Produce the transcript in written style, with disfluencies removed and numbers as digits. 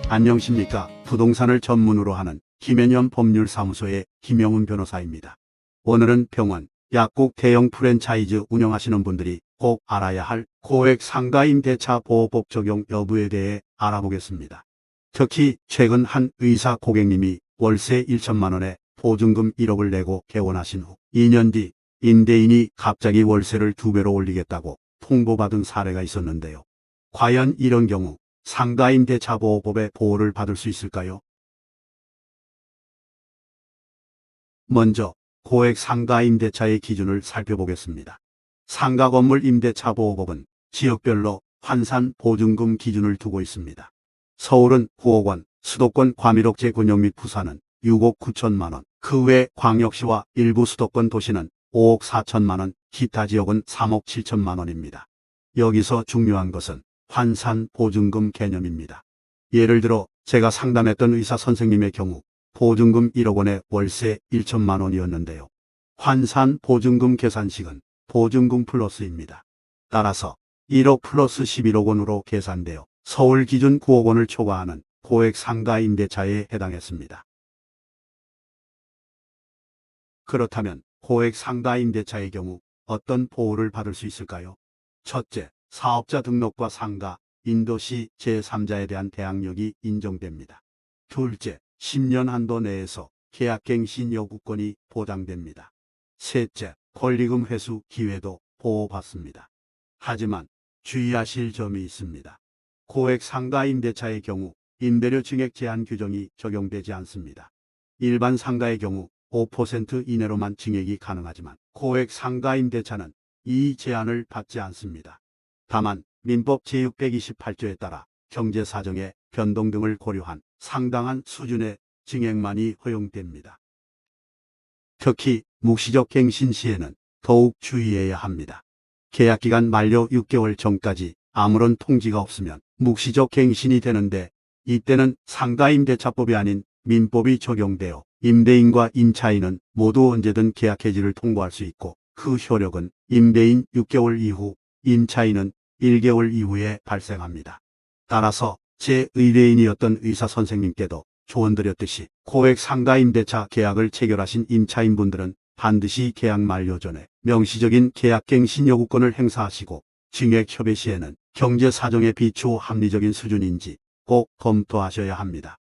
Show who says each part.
Speaker 1: 안녕하십니까. 부동산을 전문으로 하는 김앤현 법률사무소의 김영훈 변호사입니다. 오늘은 병원, 약국 대형 프랜차이즈 운영하시는 분들이 꼭 알아야 할 고액 상가 임대차 보호법 적용 여부에 대해 알아보겠습니다. 특히 최근 한 의사 고객님이 월세 1천만 원에 보증금 1억을 내고 개원하신 후 2년 뒤 임대인이 갑자기 월세를 2배로 올리겠다고 통보받은 사례가 있었는데요. 과연 이런 경우 상가 임대차 보호법의 보호를 받을 수 있을까요? 먼저 고액 상가 임대차의 기준을 살펴보겠습니다. 상가 건물 임대차 보호법은 지역별로 환산 보증금 기준을 두고 있습니다. 서울은 9억 원, 수도권 과밀억제 군역 및 부산은 6억 9천만 원, 그 외 광역시와 일부 수도권 도시는 5억 4천만 원, 기타 지역은 3억 7천만 원입니다. 여기서 중요한 것은 환산 보증금 개념입니다. 예를 들어 제가 상담했던 의사 선생님의 경우 보증금 1억 원에 월세 1천만 원이었는데요. 환산 보증금 계산식은 보증금 플러스입니다. 따라서 1억 플러스 11억 원으로 계산되어 서울 기준 9억 원을 초과하는 고액 상가 임대차에 해당했습니다. 그렇다면 고액 상가 임대차의 경우 어떤 보호를 받을 수 있을까요? 첫째, 사업자 등록과 상가, 인도시 제3자에 대한 대항력이 인정됩니다. 둘째, 10년 한도 내에서 계약갱신 여구권이 보장됩니다. 셋째, 권리금 회수 기회도 보호받습니다. 하지만 주의하실 점이 있습니다. 고액 상가 임대차의 경우 임대료 증액 제한 규정이 적용되지 않습니다. 일반 상가의 경우 5% 이내로만 증액이 가능하지만 고액 상가 임대차는 이 제한을 받지 않습니다. 다만 민법 제628조에 따라 경제사정의 변동 등을 고려한 상당한 수준의 증액만이 허용됩니다. 특히 묵시적 갱신 시에는 더욱 주의해야 합니다. 계약기간 만료 6개월 전까지 아무런 통지가 없으면 묵시적 갱신이 되는데 이때는 상가임대차법이 아닌 민법이 적용되어 임대인과 임차인은 모두 언제든 계약 해지를 통보할 수 있고 그 효력은 임대인 6개월 이후, 임차인은 1개월 이후에 발생합니다. 따라서 제 의뢰인이었던 의사 선생님께도 조언드렸듯이 고액 상가 임대차 계약을 체결하신 임차인분들은 반드시 계약 만료 전에 명시적인 계약갱신 요구권을 행사하시고 증액 협의 시에는 경제사정에 비추어 합리적인 수준인지 꼭 검토하셔야 합니다.